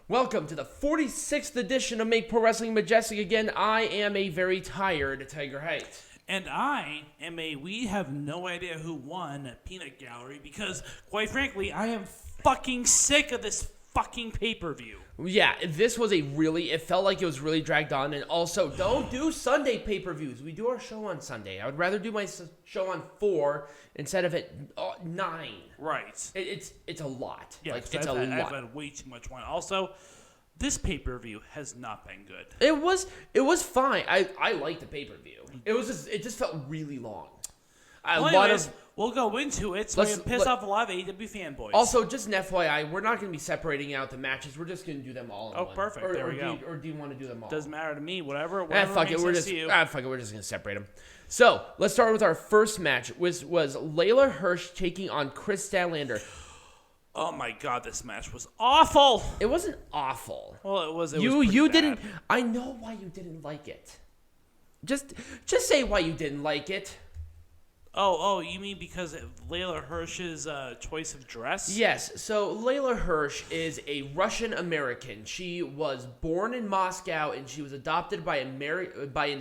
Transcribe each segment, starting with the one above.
Welcome to the 46th edition of Make Pro Wrestling Majestic. Again, I am a very tired Tiger Height. And I am we have no idea who won Peanut Gallery because, quite frankly, I am fucking sick of this fucking pay-per-view. Yeah, this was it felt like it was really dragged on. And also, don't do Sunday pay-per-views. We do our show on Sunday. I would rather do my show on 4 instead of at 9. Right. It's a lot. Yeah, it's a lot. I've had way too much wine. Also, this pay-per-view has not been good. It was fine. I liked the pay-per-view. It just felt really long. We'll go into it so we can piss off a lot of AEW fanboys. Also, just an FYI, we're not going to be separating out the matches. We're just going to do them all in one. Oh, perfect. There we go. Or do you want to do them all? Doesn't matter to me. Whatever fuck it. We're just going to separate them. So, let's start with our first match, which was Leyla Hirsch taking on Kris Statlander. Oh my god, this match was awful. It wasn't awful. Well, it was. You didn't. I know why you didn't like it. Just say why you didn't like it. Oh, you mean because of Leyla Hirsch's choice of dress? Yes. So Leyla Hirsch is a Russian American. She was born in Moscow and she was adopted by an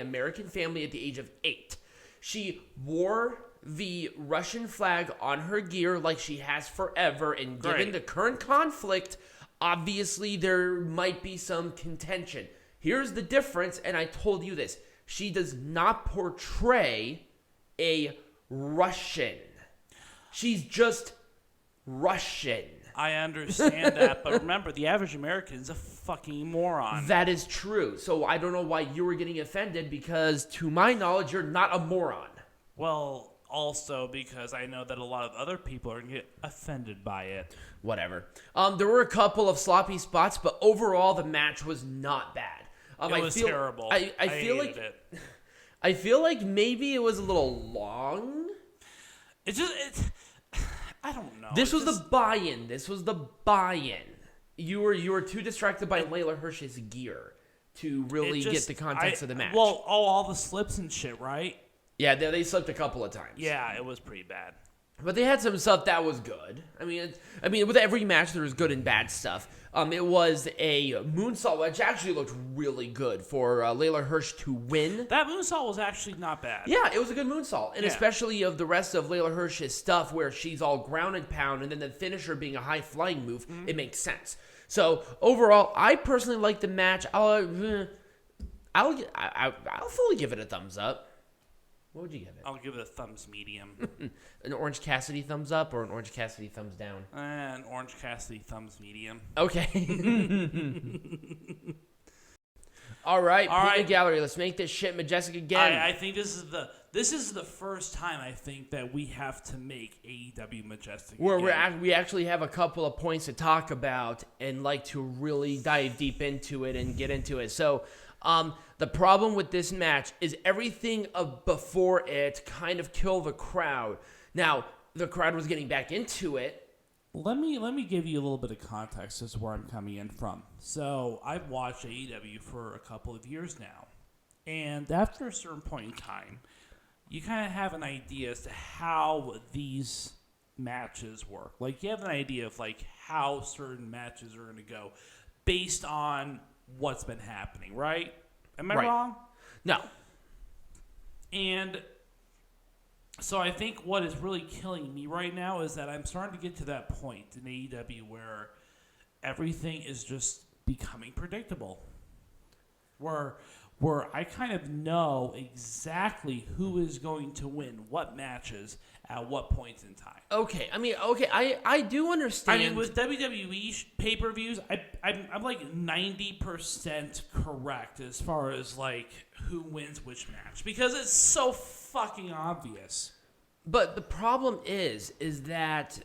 American family at the age of 8. She wore the Russian flag on her gear like she has forever, and given the current conflict, obviously there might be some contention. Here's the difference, and I told you this. She does not portray a Russian. She's just Russian. I understand that, but remember, the average American is a fucking moron. That is true. So I don't know why you were getting offended, because to my knowledge, you're not a moron. Well, also because I know that a lot of other people are going to get offended by it. Whatever. There were a couple of sloppy spots, but overall the match was not bad. It was terrible. I feel like it. I feel like maybe it was a little long. I don't know. This was the buy-in. You were too distracted by Leyla Hirsch's gear to really get the context of the match. Well, all the slips and shit, right? Yeah, they slipped a couple of times. Yeah, it was pretty bad. But they had some stuff that was good. I mean, with every match there was good and bad stuff. It was a moonsault, which actually looked really good for Leyla Hirsch to win. That moonsault was actually not bad. Yeah, it was a good moonsault. And especially of the rest of Leyla Hirsch's stuff where she's all ground and pound, and then the finisher being a high-flying move, it makes sense. So, overall, I personally like the match. I'll fully give it a thumbs up. What would you give it? I'll give it a thumbs medium. An Orange Cassidy thumbs up or an Orange Cassidy thumbs down? An Orange Cassidy thumbs medium. Okay. All right, Gallery. Let's make this shit majestic again. I think this is the first time I think that we have to make AEW majestic. Where we actually have a couple of points to talk about and like to really dive deep into it and get into it. So, the problem with this match is everything before it kind of killed the crowd. Now, the crowd was getting back into it. Let me give you a little bit of context as to where I'm coming in from. So, I've watched AEW for a couple of years now. And after a certain point in time, you kind of have an idea as to how these matches work. Like, you have an idea of, like, how certain matches are going to go based on what's been happening, right? Am I wrong? No. And so I think what is really killing me right now is that I'm starting to get to that point in AEW where everything is just becoming predictable. Where I kind of know exactly who is going to win what matches at what points in time. Okay, I do understand. I mean, with WWE pay-per-views, I'm like 90% correct as far as like who wins which match because it's so fucking obvious. But the problem is that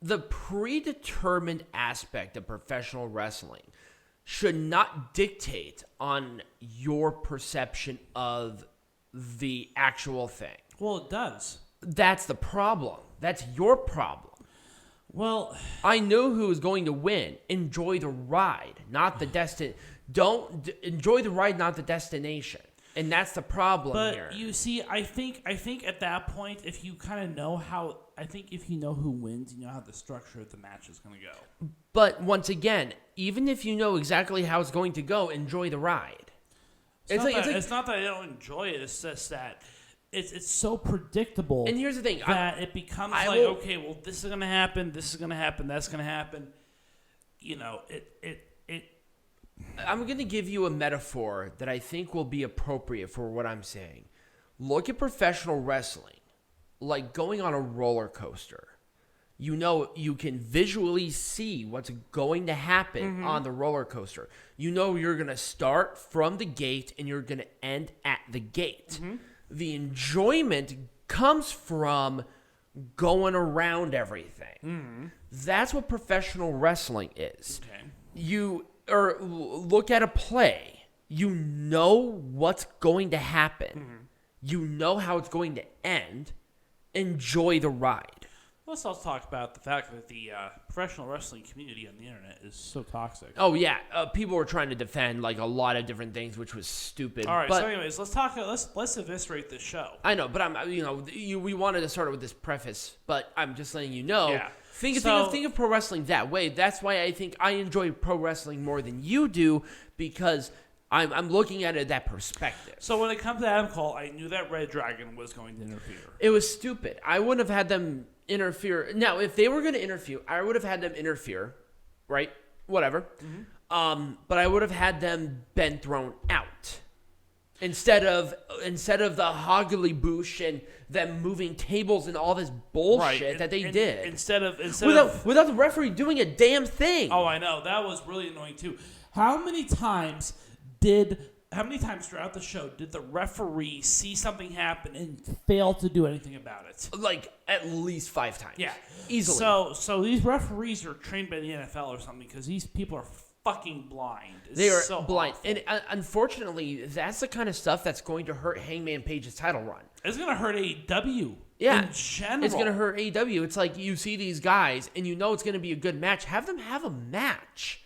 the predetermined aspect of professional wrestling should not dictate on your perception of the actual thing. Well, it does. That's the problem. That's your problem. Well, I know who is going to win. Enjoy the ride, not the destination. Enjoy the ride, not the destination. And that's the problem here. But you see, I think at that point, if you kind of know how, I think if you know who wins, you know how the structure of the match is going to go. But once again, even if you know exactly how it's going to go, enjoy the ride. It's not that I don't enjoy it. It's just that it's so predictable. And here's the thing. That it becomes okay, well, this is going to happen, this is going to happen, that's going to happen. You know, I'm going to give you a metaphor that I think will be appropriate for what I'm saying. Look at professional wrestling like going on a roller coaster. You know, you can visually see what's going to happen on the roller coaster. You know you're going to start from the gate and you're going to end at the gate. The enjoyment comes from going around everything. That's what professional wrestling is. Okay. Or look at a play. You know what's going to happen. You know how it's going to end. Enjoy the ride. Let's also talk about the fact that the professional wrestling community on the internet is so toxic. Oh yeah, people were trying to defend like a lot of different things, which was stupid. All right, so anyways, let's eviscerate this show. I know, but we wanted to start it with this preface, but I'm just letting you know. Yeah. Think of pro wrestling that way. That's why I think I enjoy pro wrestling more than you do, because I'm looking at it that perspective. So when it comes to Adam Cole, I knew that reDRagon was going to interfere. It was stupid. I wouldn't have had them interfere. Now, if they were going to interfere, I would have had them interfere, right? Whatever. But I would have had them been thrown out instead of the hoggly boosh and them moving tables and all this bullshit that they did. Instead of without the referee doing a damn thing. Oh, I know, that was really annoying too. How many times throughout the show did the referee see something happen and fail to do anything about it? Like at least 5 times. Yeah, easily. So these referees are trained by the NFL or something, because these people are fucking blind. They are so blind, awful. and unfortunately, that's the kind of stuff that's going to hurt Hangman Page's title run. It's going to hurt AEW. Yeah, in general. It's going to hurt AEW. It's like you see these guys, and you know it's going to be a good match. Have them have a match.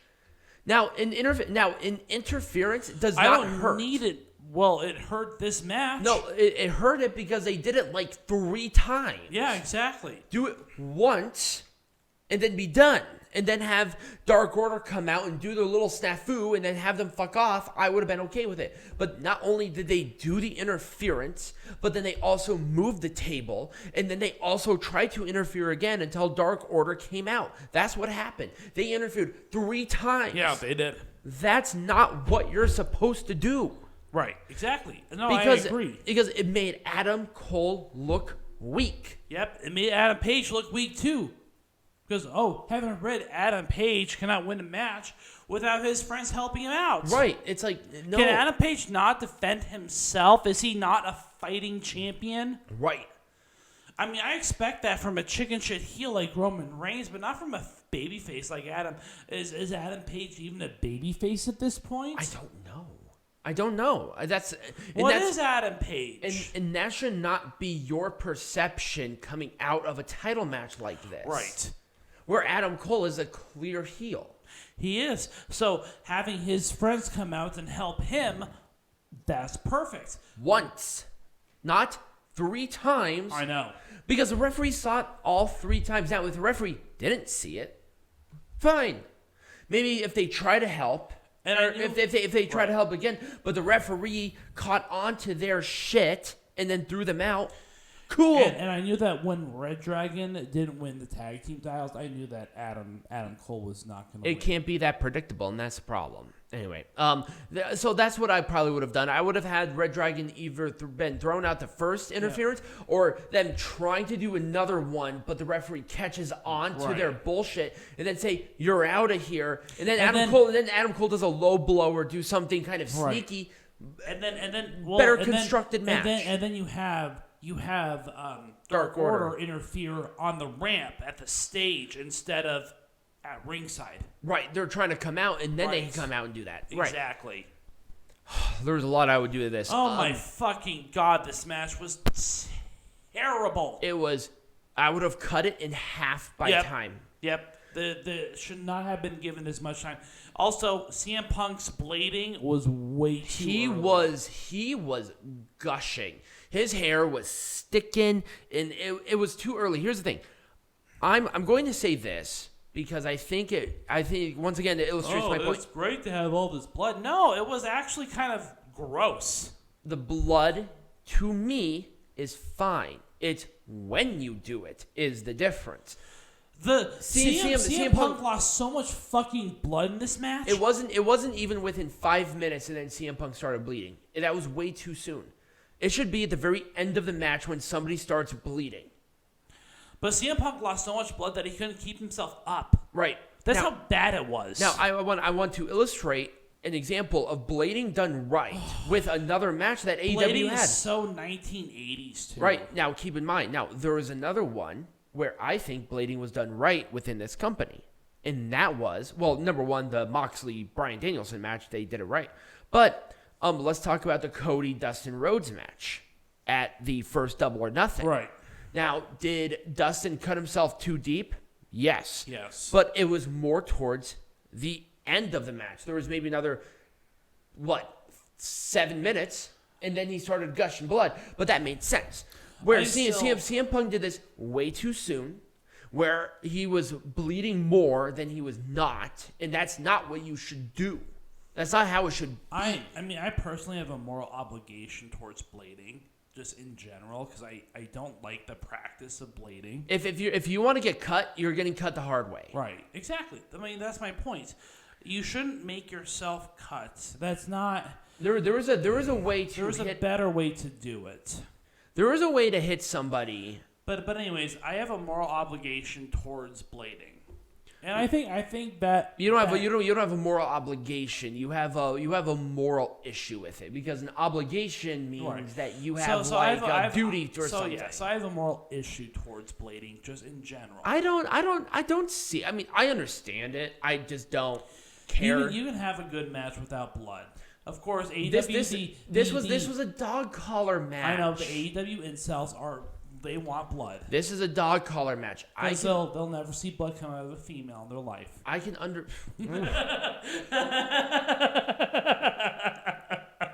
Now, in interference does not hurt. I don't need it. Well, it hurt this match. No, it hurt it because they did it like 3 times. Yeah, exactly. Do it once, and then be done. And then have Dark Order come out and do their little snafu and then have them fuck off. I would have been okay with it. But not only did they do the interference, but then they also moved the table. And then they also tried to interfere again until Dark Order came out. That's what happened. They interfered 3 times. Yeah, they did. That's not what you're supposed to do. Right, exactly. No, I agree. Because it made Adam Cole look weak. Yep, it made Adam Page look weak too. Because, heaven forbid, Adam Page cannot win a match without his friends helping him out. Right. It's like, no. Can Adam Page not defend himself? Is he not a fighting champion? Right. I mean, I expect that from a chicken shit heel like Roman Reigns, but not from a babyface like Adam. Is Adam Page even a babyface at this point? I don't know. What is Adam Page? And that should not be your perception coming out of a title match like this. Right. Where Adam Cole is a clear heel. He is. So having his friends come out and help him, that's perfect. Once. Not 3 times. I know. Because the referee saw it all 3 times. Now, if the referee didn't see it, fine. Maybe if they try to help, if they try to help again, but the referee caught on to their shit and then threw them out, cool. And I knew that when reDRagon didn't win the tag team titles, I knew that Adam Cole was not going to win. It can't be that predictable, and that's the problem. Anyway, so that's what I probably would have done. I would have had reDRagon either been thrown out the first interference, or them trying to do another one, but the referee catches on to their bullshit, and then say, "You're out of here." And then Adam Cole does a low blow or do something kind of sneaky, and then better constructed match. And then you have Dark Order interfere on the ramp at the stage instead of at ringside. Right, they're trying to come out, and then they can come out and do that. Exactly. Right. There's a lot I would do to this. Oh my fucking god, this match was terrible. It was. I would have cut it in half by time. Yep. The should not have been given as much time. Also, CM Punk's blading was way too early. He was gushing. His hair was sticking, and it was too early. Here's the thing. I'm going to say this because I think once again it illustrates my point. It's great to have all this blood. No, it was actually kind of gross. The blood to me is fine. It's when you do it is the difference. CM Punk lost so much fucking blood in this match. It wasn't even within 5 minutes, and then CM Punk started bleeding. That was way too soon. It should be at the very end of the match when somebody starts bleeding. But CM Punk lost so much blood that he couldn't keep himself up. Right. That's how bad it was. Now, I want to illustrate an example of blading done right with another match that AEW blading had. is so 1980s, too. Right. Now, keep in mind, there was another one where I think blading was done right within this company. And that was, number one, the Moxley-Bryan Danielson match. They did it right. But let's talk about the Cody-Dustin Rhodes match at the first Double or Nothing. Right. Now, did Dustin cut himself too deep? Yes. Yes. But it was more towards the end of the match. There was maybe another, 7 minutes, and then he started gushing blood. But that made sense. Where CM Punk did this way too soon, where he was bleeding more than he was not, and that's not what you should do. That's not how it should be. I mean, I personally have a moral obligation towards blading, just in general, because I don't like the practice of blading. If you want to get cut, you're getting cut the hard way. Right, exactly. I mean, that's my point. You shouldn't make yourself cut. That's not... There was a way to There's a better way to do it. There was a way to hit somebody. But anyways, I have a moral obligation towards blading. And I think that you don't have a moral obligation. You have a moral issue with it, because an obligation means that you have a duty or something. Yeah, so I have a moral issue towards blading, just in general. I don't see. I mean, I understand it. I just don't care. You can have a good match without blood. Of course, AEW. This was a dog collar match. I know the AEW incels they want blood. This is a dog collar match. They'll never see blood come out of a female in their life. I can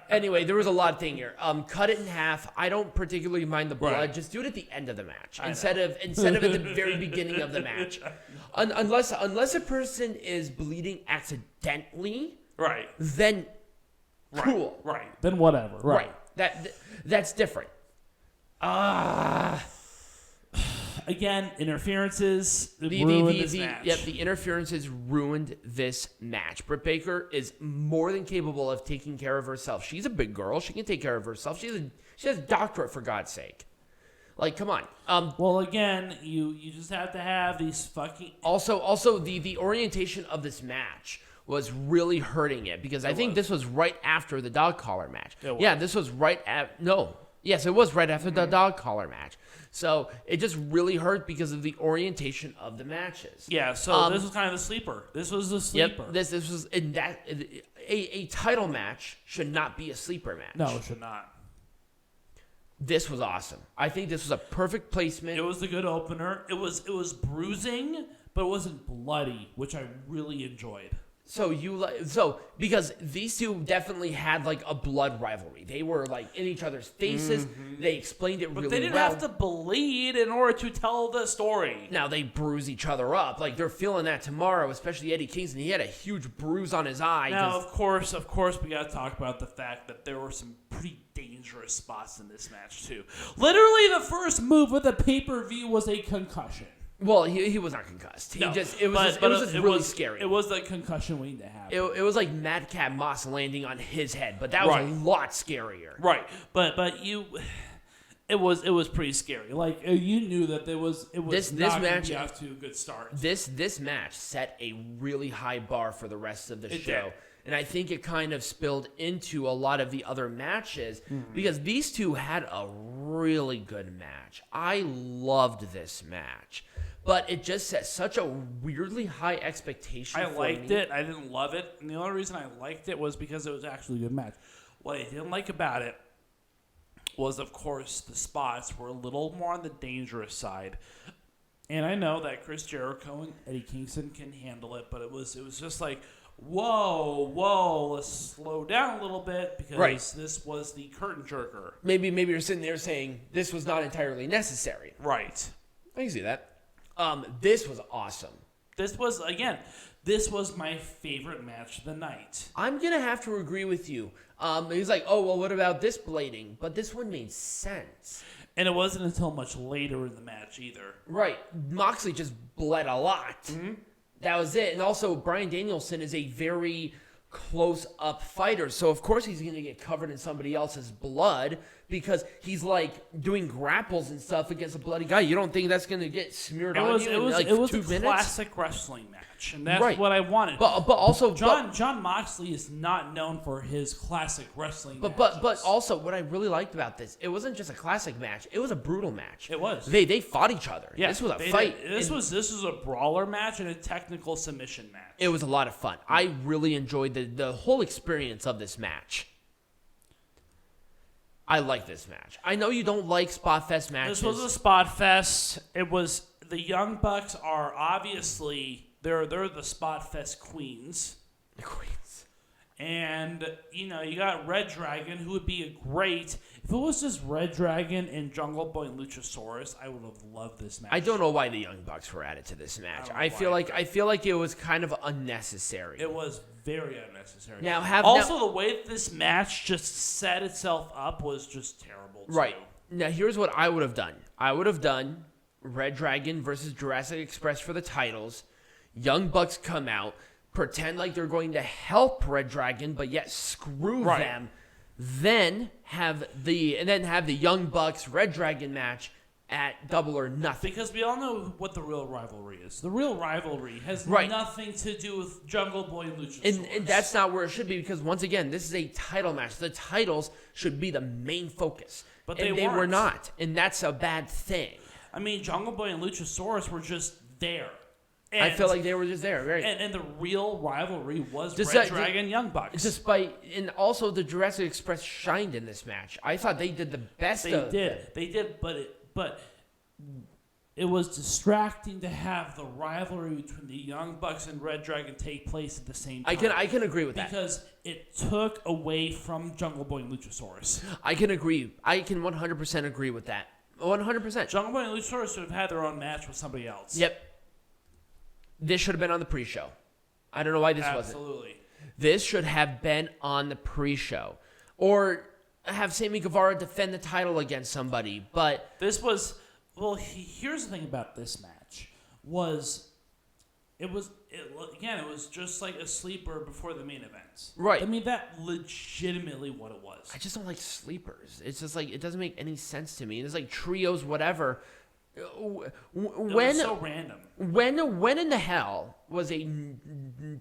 Anyway, there was a lot of thing here. Cut it in half. I don't particularly mind the blood. Right. Just do it at the end of the match instead of at the very beginning of the match. Unless a person is bleeding accidentally, right? Then cool, right? Then whatever, right? That's different. Again, interferences ruined this match. Yep, the interferences ruined this match. Britt Baker is more than capable of taking care of herself. She's a big girl. She can take care of herself. She has a doctorate, for God's sake. Like, come on. Well, again, you just have to have these fucking... Also, the orientation of this match was really hurting it, because I think this was right after the dog collar match. Yeah, this was right at... No. Yes, it was right after the dog collar match. So it just really hurt because of the orientation of the matches. Yeah, so this was kind of a sleeper. This was a sleeper. Yep, this was a title match should not be a sleeper match. No, it should not. This was awesome. I think this was a perfect placement. It was a good opener. It was bruising, but it wasn't bloody, which I really enjoyed. So because these two definitely had like a blood rivalry. They were like in each other's faces. Mm-hmm. They explained it really well. But they didn't have to bleed in order to tell the story. Now they bruise each other up. Like, they're feeling that tomorrow, especially Eddie Kingston. He had a huge bruise on his eye. Now, of course, we got to talk about the fact that there were some pretty dangerous spots in this match too. Literally, the first move of the pay-per-view was a concussion. Well, he was not concussed. It was really scary. It was the concussion waiting to happen. It was like Madcap Moss landing on his head, but that was a lot scarier. Right, but it was pretty scary. Like, you knew that this match be off to a good start. This match set a really high bar for the rest of the show. Did. And I think it kind of spilled into a lot of the other matches because these two had a really good match. I loved this match. But it just set such a weirdly high expectation for me. I liked it. I didn't love it. And the only reason I liked it was because it was actually a good match. What I didn't like about it was, of course, the spots were a little more on the dangerous side. And I know that Chris Jericho and Eddie Kingston can handle it, but it was just like, whoa, let's slow down a little bit because this was the curtain jerker. Maybe you're sitting there saying this was not entirely necessary. Right. I can see that. This was awesome. This was my favorite match of the night. I'm going to have to agree with you. He's like, oh, well, what about this blading? But this one made sense. And it wasn't until much later in the match either. Right. Moxley just bled a lot. Mm-hmm. That was it. And also, Bryan Danielson is a very close-up fighter. So, of course, he's going to get covered in somebody else's blood because he's, like, doing grapples and stuff against a bloody guy. You don't think that's going to get smeared on you in, like, 2 minutes? It was a classic wrestling match, and that's what I wanted. But also... John Moxley is not known for his classic wrestling matches. But also, what I really liked about this, it wasn't just a classic match. It was a brutal match. It was. They fought each other. Yeah, this was a fight. This was a brawler match and a technical submission match. It was a lot of fun. I really enjoyed the whole experience of this match. I like this match. I know you don't like Spot Fest matches. This was a Spot Fest. It was the Young Bucks are obviously they're the Spot Fest queens. The queens. And you got reDRagon, who would be a great. If it was just reDRagon and Jungle Boy and Luchasaurus, I would have loved this match. I don't know why the Young Bucks were added to this match. I feel like it was kind of unnecessary. It was very unnecessary. The way that this match just set itself up was just terrible. Too. Right. Now, here's what I would have done. I would have done reDRagon versus Jurassic Express for the titles. Young Bucks come out, pretend like they're going to help reDRagon, but yet screw them. Then have the Young Bucks reDRagon match at Double or Nothing. Because we all know what the real rivalry is. The real rivalry has nothing to do with Jungle Boy and Luchasaurus. And that's not where it should be because, once again, this is a title match. The titles should be the main focus. But they were not. And that's a bad thing. I mean, Jungle Boy and Luchasaurus were just there. And, I feel like they were just there, right? And the real rivalry was reDRagon Young Bucks. And also the Jurassic Express shined in this match. I thought they did the best. They did, but it was distracting to have the rivalry between the Young Bucks and reDRagon take place at the same time. I can agree with that because it took away from Jungle Boy and Luchasaurus. I can agree. I can 100% agree with that. 100%. Jungle Boy and Luchasaurus should have had their own match with somebody else. Yep. This should have been on the pre-show. I don't know why this wasn't. Absolutely. This should have been on the pre-show. Or have Sammy Guevara defend the title against somebody. But this was... Well, here's the thing about this match. It was just like a sleeper before the main events. Right. I mean, that legitimately what it was. I just don't like sleepers. It's just like, it doesn't make any sense to me. It's like trios, whatever. It was so random. When in the hell was a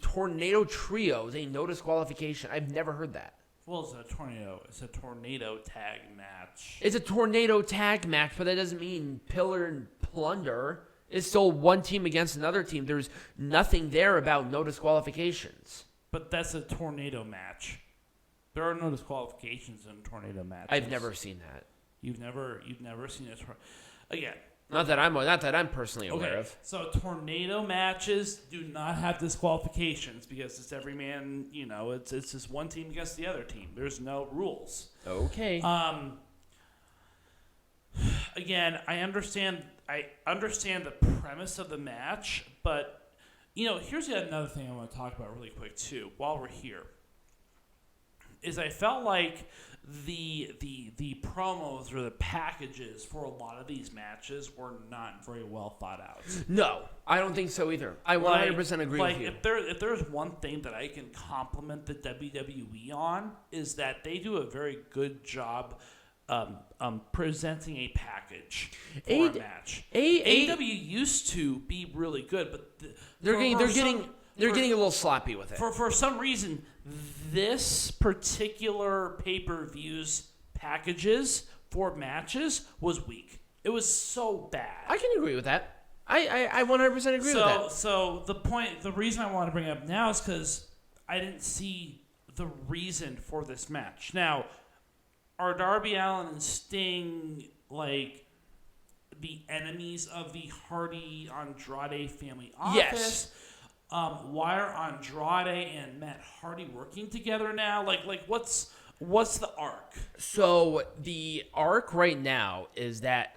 tornado trios a no disqualification? I've never heard that. Well, it's a tornado tag match. It's a tornado tag match, but that doesn't mean pillar and plunder. It's still one team against another team. There's nothing there about no disqualifications. But that's a tornado match. There are no disqualifications in tornado matches. I've never seen that. You've never seen it again. Not that I'm personally aware of. So tornado matches do not have disqualifications because it's every man. It's just one team against the other team. There's no rules. Okay. Again, I understand the premise of the match, but here's another thing I want to talk about really quick too. While we're here, is I felt like the promos or the packages for a lot of these matches were not very well thought out. No, I don't think so either. I 100% agree with you. If there's one thing that I can compliment the WWE on is that they do a very good job presenting a package for a match. AEW used to be really good, but they're getting a little sloppy with it. For some reason, this particular pay-per-views packages for matches was weak. It was so bad. I can agree with that. I 100% agree with that. So the reason I want to bring it up now is because I didn't see the reason for this match. Now, are Darby Allin and Sting the enemies of the Hardy Andrade family office. Yes. Why are Andrade and Matt Hardy working together now? Like what's the arc? So the arc right now is that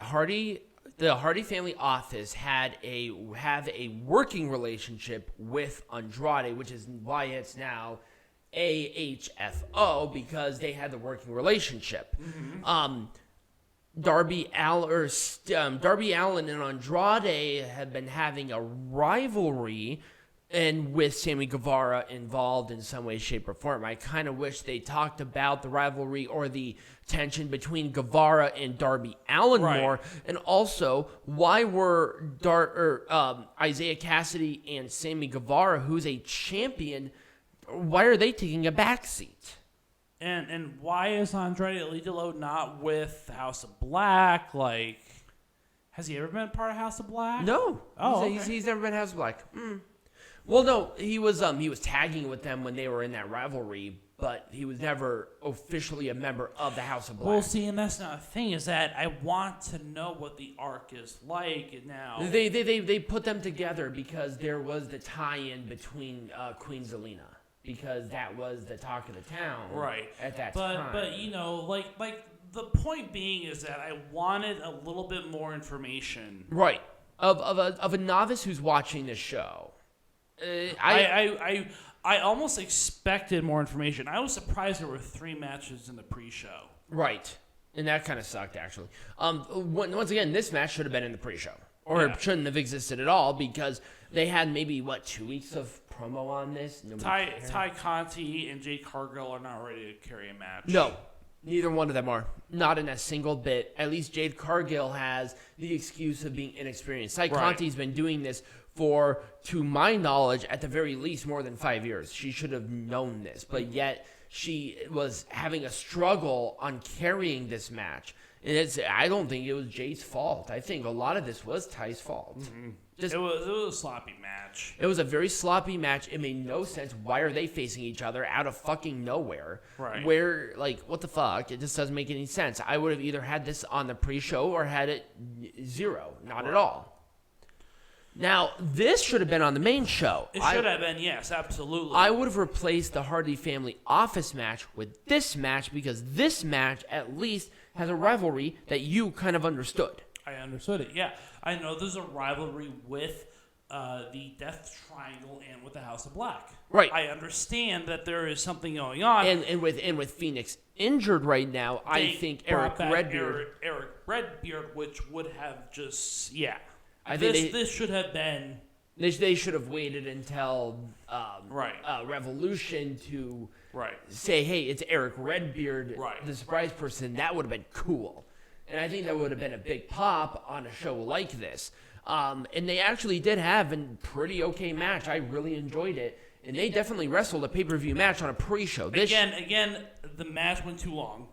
the Hardy family office have a working relationship with Andrade, which is why it's now AHFO, because they had the working relationship. Mm-hmm. Darby Allin and Andrade have been having a rivalry, and with Sammy Guevara involved in some way, shape, or form. I kind of wish they talked about the rivalry or the tension between Guevara and Darby Allin more, and also why were Isaiah Cassidy and Sammy Guevara, who's a champion, why are they taking a backseat? And why is Andrade Alidolo not with House of Black? Like, has he ever been part of House of Black? No. Oh, he's never been House of Black. Well, no, he was tagging with them when they were in that rivalry, but he was never officially a member of the House of Black. Well, see, and that's not the thing, is that I want to know what the arc is like now. They put them together because there was the tie-in between Queen Zelina, because that was the talk of the town at that time. But you know, like the point being is that I wanted a little bit more information. Right. Of a novice who's watching this show. I almost expected more information. I was surprised there were 3 matches in the pre-show. Right. And that kind of sucked, actually. Once again, this match should have been in the pre-show. Or it shouldn't have existed at all, because they had maybe, 2 weeks of promo on this? Ty Conti and Jade Cargill are not ready to carry a match. No. Neither one of them are. Not in a single bit. At least Jade Cargill has the excuse of being inexperienced. Ty Conti's been doing this for, to my knowledge, at the very least, more than 5 years. She should have known this, but yet she was having a struggle on carrying this match. And I don't think it was Jade's fault. I think a lot of this was Ty's fault. Mm-hmm. It was a sloppy match. It was a very sloppy match. It made no sense. Why are they facing each other out of fucking nowhere? Right. Where, what the fuck? It just doesn't make any sense. I would have either had this on the pre-show or had it 0. Not at all. Now, this should have been on the main show. It should have been, yes, absolutely. I would have replaced the Hardy Family Office match with this match, because this match, at least, has a rivalry that you kind of understood. I understood it, yeah. I know there's a rivalry with the Death Triangle and with the House of Black. Right. I understand that there is something going on. And with Phoenix injured right now, I think Erick Redbeard... Erick Redbeard, which would have just... Yeah. I think this should have been... They should have waited until Revolution to say, hey, it's Erick Redbeard, the surprise person. That would have been cool. And I think that would have been a big pop on a show like this. And they actually did have a pretty okay match. I really enjoyed it. And they definitely wrestled a pay-per-view match on a pre-show. Again, the match went too long.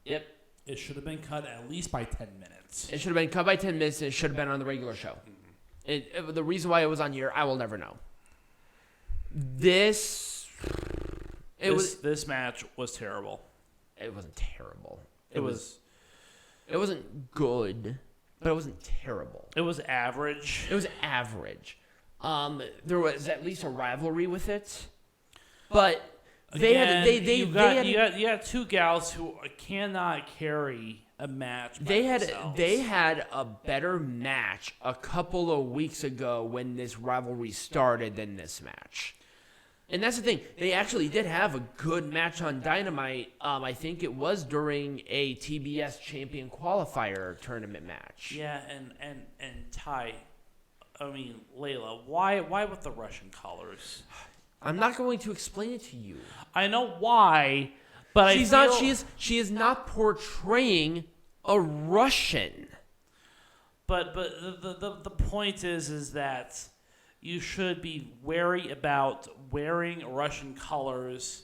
Yep. It should have been cut at least by 10 minutes. It should have been cut by 10 minutes, and it should have been on the regular show. The reason why it was on here, I will never know. This match was terrible. It wasn't terrible. It wasn't good, but it wasn't terrible. It was average. It was average. There was at least a rivalry with it, but you got 2 gals who cannot carry a match. They had a better match a couple of weeks ago when this rivalry started than this match. And that's the thing. They actually did have a good match on Dynamite. I think it was during a TBS Champion Qualifier tournament match. Yeah, and Ty, Leyla, why with the Russian colors? I'm not going to explain it to you. I know why, but she is not portraying a Russian. But the point is that you should be wary about wearing Russian colors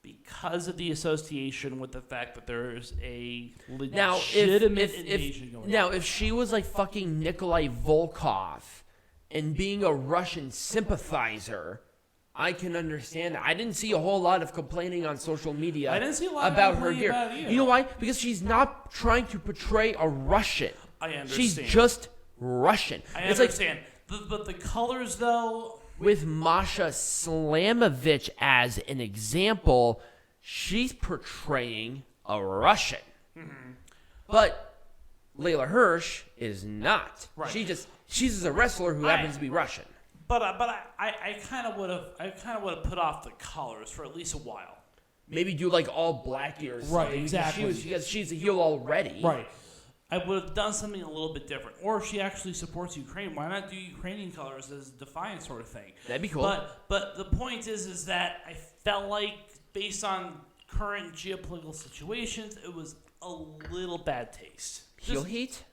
because of the association with the fact that there's a legitimate invasion going on. Now, if she was like fucking Nikolai Volkov and being a Russian sympathizer, I can understand that. I didn't see a whole lot of complaining on social media I didn't see a lot about her gear. About you know why? Because she's not trying to portray a Russian. I understand. She's just Russian. I it's understand. But the colors, though... With Masha Slamovich as an example, she's portraying a Russian. Mm-hmm. But Leyla Hirsch is not. Right. She's just a wrestler who happens to be Russian. But I kind of would have put off the colors for at least a while. Maybe do like all black or something. Right, exactly. Because she's a heel already. Right. I would have done something a little bit different. Or if she actually supports Ukraine, why not do Ukrainian colors as a defiant sort of thing? That'd be cool. But the point is that I felt like, based on current geopolitical situations, it was a little bad taste. Heel heat?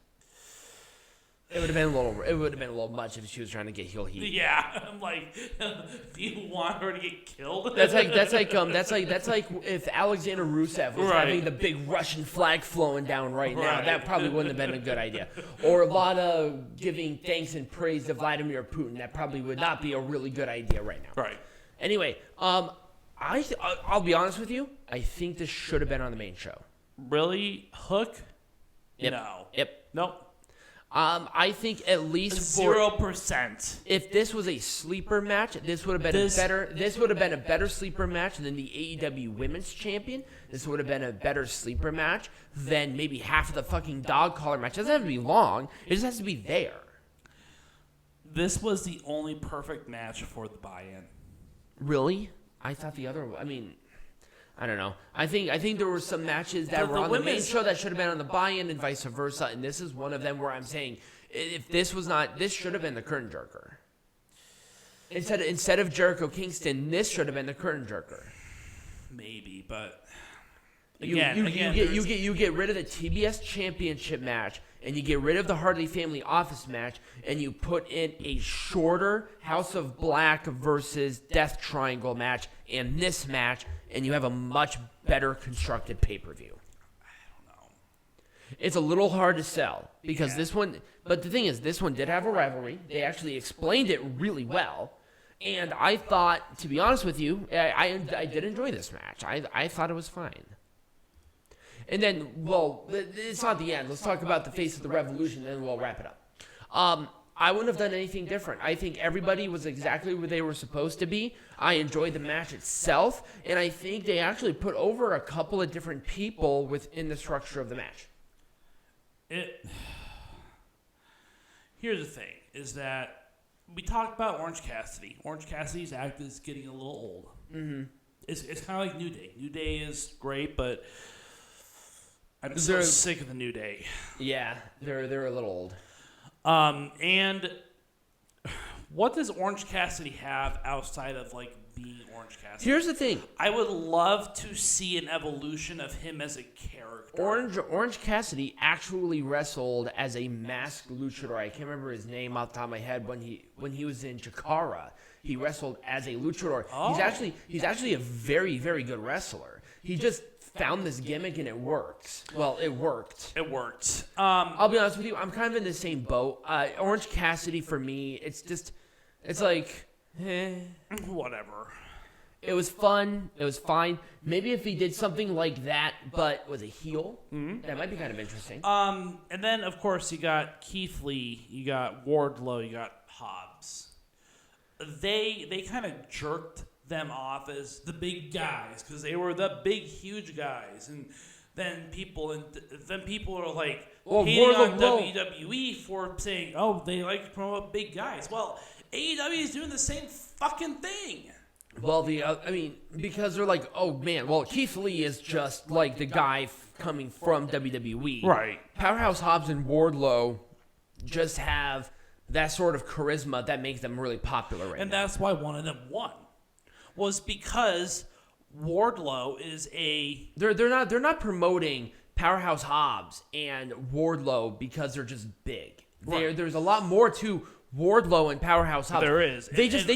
It would have been a little much if she was trying to get heel heat. Yeah, I'm like, do you want her to get killed? That's like if Alexander Rusev was having the big Russian flag flowing down right now. Right. That probably wouldn't have been a good idea. Or Lana giving thanks and praise to Vladimir Putin. That probably would not be a really good idea right now. Right. Anyway, I'll be honest with you. I think this should have been on the main show. Really? Hook? Yep. No. Yep. Nope. I think at least 0%. If this was a sleeper match, this would have been a better sleeper match than the AEW Women's Champion. This would have been a better sleeper match than maybe half of the fucking dog collar match. It doesn't have to be long. It just has to be there. This was the only perfect match for the buy-in. Really? I thought the other. I mean, I don't know. I think there were some matches that were on the main show that should have been on the buy-in and vice versa, and this is one of them where I'm saying if this was not, this should have been the curtain jerker. Instead of Jericho Kingston, this should have been the curtain jerker. Maybe, but you get rid of the TBS Championship match, and you get rid of the Hardy Family Office match, and you put in a shorter House of Black versus Death Triangle match, and this match, and you have a much better constructed pay-per-view. I don't know. It's a little hard to sell because this one, but the thing is, this one did have a rivalry. They actually explained it really well, and I thought, to be honest with you, I did enjoy this match. I thought it was fine. And then, well, it's not the end. Let's talk about the face of the revolution, and then we'll wrap it up. I wouldn't have done anything different. I think everybody was exactly where they were supposed to be. I enjoyed the match itself, and I think they actually put over a couple of different people within the structure of the match. Here's the thing, is that we talked about Orange Cassidy. Orange Cassidy's act is getting a little old. Mm-hmm. It's kind of like New Day. New Day is great, but I'm so sick of the New Day. Yeah, they're a little old. And what does Orange Cassidy have outside of like being Orange Cassidy? Here's the thing. I would love to see an evolution of him as a character. Orange Cassidy actually wrestled as a masked luchador. I can't remember his name off the top of my head. When he was in Chikara, he wrestled as a luchador. Oh. He's actually a very, very good wrestler. He just found this gimmick and it works. Well, it worked. It worked. I'll be honest with you. I'm kind of in the same boat. Orange Cassidy for me, it's like, whatever. It was fun. It was fine. Maybe if he did something like that, but was a heel, that might be kind of interesting. And then of course you got Keith Lee, you got Wardlow, you got Hobbs. They kind of jerked them off as the big guys because they were the big, huge guys, and then people are like hating on WWE for saying, "Oh, they like to promote big guys." Well, AEW is doing the same fucking thing. Well, because they're like, "Oh man, well Keith Lee is just like the guy coming from WWE." Right. Powerhouse Hobbs and Wardlow just have that sort of charisma that makes them really popular right now. And that's why one of them won. Was because Wardlow is they're not promoting Powerhouse Hobbs and Wardlow because they're just big. Right. There's a lot more to Wardlow and Powerhouse Hobbs. There is. They just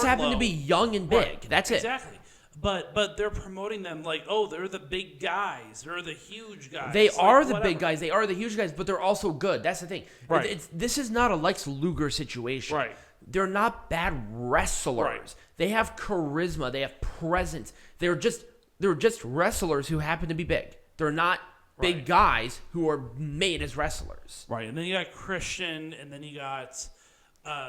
happen to be young and big. Right. That's it. Exactly. But they're promoting them like, oh, they're the big guys. They're the huge guys. They are the big guys. They are the huge guys, but they're also good. That's the thing. Right. This is not a Lex Luger situation. Right. They're not bad wrestlers. Right. They have charisma. They have presence. They're just wrestlers who happen to be big. They're not big guys who are made as wrestlers. Right, and then you got Christian, and then you got...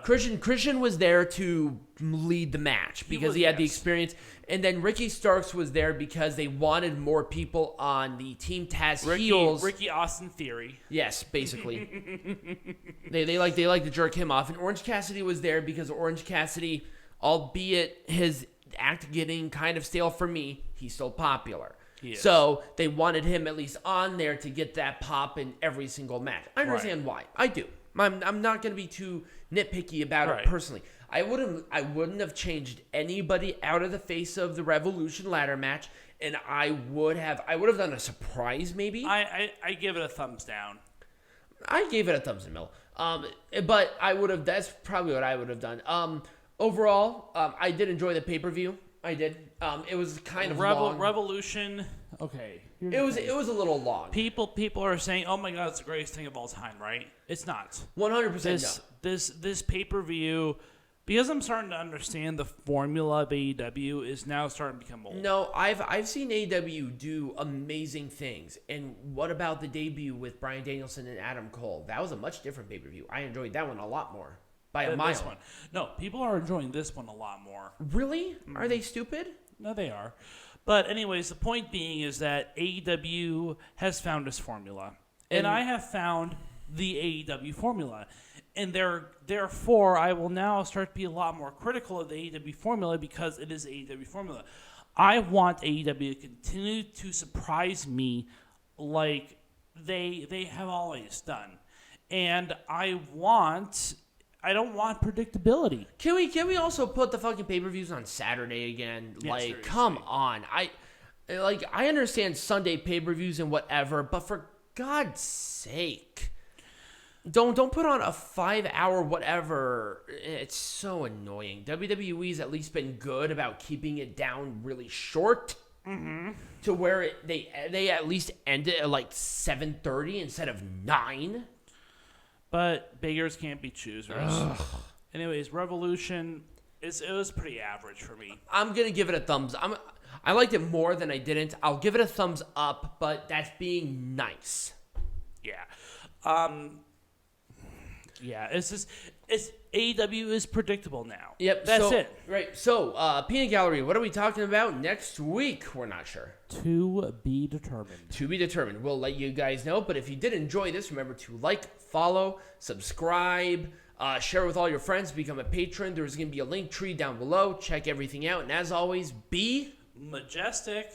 Christian was there to lead the match because he had the experience. And then Ricky Starks was there because they wanted more people on the Team Taz heels. Ricky Austin Theory. Yes, basically. they like to jerk him off. And Orange Cassidy was there because Orange Cassidy, albeit his act getting kind of stale for me, he's still popular. So they wanted him at least on there to get that pop in every single match. I understand why. I do. I'm not going to be too nitpicky about it personally. I wouldn't have changed anybody out of the face of the Revolution ladder match, and I would have done a surprise maybe. I give it a thumbs down. I gave it a thumbs in the middle. But that's probably what I would have done. Overall, I did enjoy the pay-per-view. I did. It was kind of long. Revolution. Okay. It was a little long. People are saying, "Oh my God, it's the greatest thing of all time," right? It's not. 100% no. This pay-per-view, because I'm starting to understand the formula of AEW is now starting to become old. No, I've seen AEW do amazing things. And what about the debut with Bryan Danielson and Adam Cole? That was a much different pay-per-view. I enjoyed that one a lot more. By a mile. This one. No, people are enjoying this one a lot more. Really? Are they stupid? No, they are. But anyways, the point being is that AEW has found its formula. And I have found the AEW formula. And therefore, I will now start to be a lot more critical of the AEW formula because it is AEW formula. I want AEW to continue to surprise me like they have always done. And I don't want predictability. Can we also put the fucking pay-per-views on Saturday again? Yes, like, seriously. come on. I understand Sunday pay-per-views and whatever, but for God's sake, don't put on a 5-hour whatever. It's so annoying. WWE's at least been good about keeping it down really short. Mm-hmm. To where they at least end it at like 7:30 instead of 9. But beggars can't be choosers. Ugh. Anyways, Revolution, it was pretty average for me. I'm going to give it a thumbs. I liked it more than I didn't. I'll give it a thumbs up, but that's being nice. Yeah. It's AEW is predictable now. Yep. That's it. Right. So, Peanut Gallery, what are we talking about next week? We're not sure. To be determined. To be determined. We'll let you guys know. But if you did enjoy this, remember to like, follow, subscribe, share with all your friends, become a patron. There's going to be a link tree down below. Check everything out. And as always, be majestic.